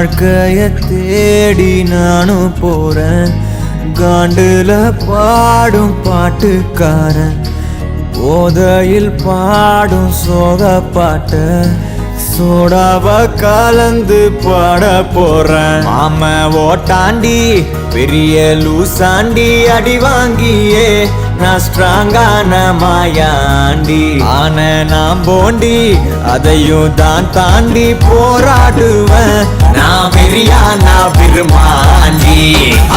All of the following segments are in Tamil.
வாழ்க்கைய தேடி நானும் போறேன். காண்டுல பாடும் பாட்டுக்காரன், போதையில் பாடும் சோக பாட்ட சோடாவ கலந்து பாட போறேன். ஆம ஓட்டாண்டி பெரிய லூசாண்டி, அடி வாங்கியே நான் ஸ்ட்ராங்கான மாயாண்டி. ஆன நான் போண்டி அதையும் தான் தாண்டி போராடுவேன். நான் வெறியா நான் விரும்மாண்டி,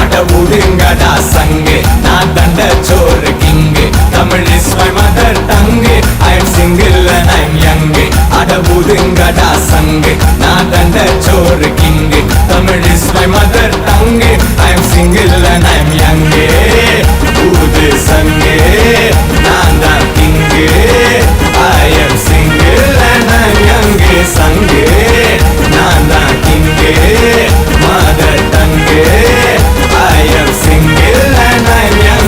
அட முடுங்கடா சங்கு, நான் தண்ட சோறு king. Tamil is my mother tongue, I am single and I'm young. அட முடுங்கடா சங்கு, நான் தண்ட சோறு king. Tamil is my mother tongue, I am single and I'm young. ஊது சங்கு, நான் தான் king. I am single and I'm young. சங்கு, நான் தான் king. Mother tongue, I am single and I'm young.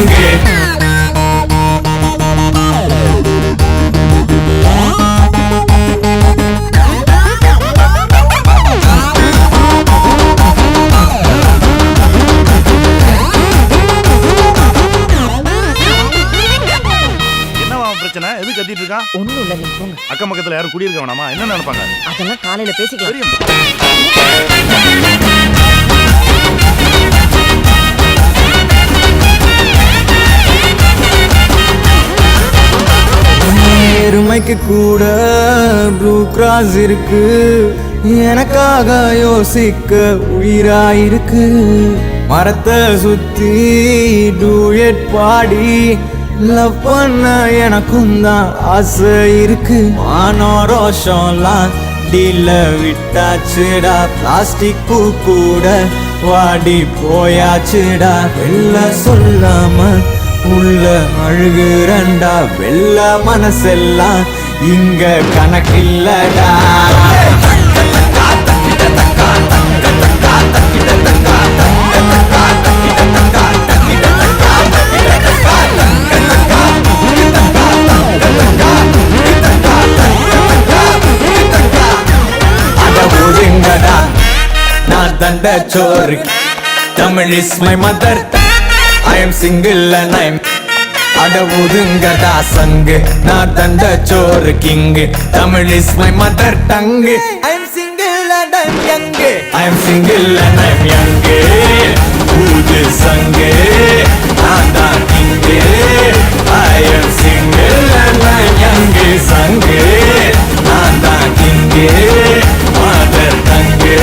எது கத்திட்டு இருக்கான்? ஒண்ணும் இல்ல, நீங்க போங்க. அக்கம் பக்கத்துல யாரும் குடியிருக்க வேணாமா? என்ன நினைப்பாங்க? அதெல்லாம் காலையில பேசிக்கலாம். எருமைக்கு கூட ப்ளூ கிராஸ் இருக்கு, எனக்காக யோசிக்க உயிராயிருக்கு. மரத்தை சுத்தி டூயட் பாடி லவ் பண்ண எனக்கும் தான் ஆசை இருக்கு. மானோ ரோஷம்லாம் டீல விட்டாச்சுடா, பிளாஸ்டிக் பூ கூட வாடி போயாச்சுடா. வெள்ள சொல்லாம உள்ள அழுகுறண்டா, வெள்ள மனசெல்லாம் இங்க கணக்கில்லடா. நான் தண்ட சோறு, Tamil is my mother, I am single and I'm. அட ஒதுங்கடா சங்கு, நான் தண்ட சோறு king. Tamil is my mother tongue, I am single and I'm young. I am single and I'm young. ஊது சங்கு, நான் தான் king. I am single and I'm young. சங்கு, நான் தான் கிங்கு. மதர் டங்கு.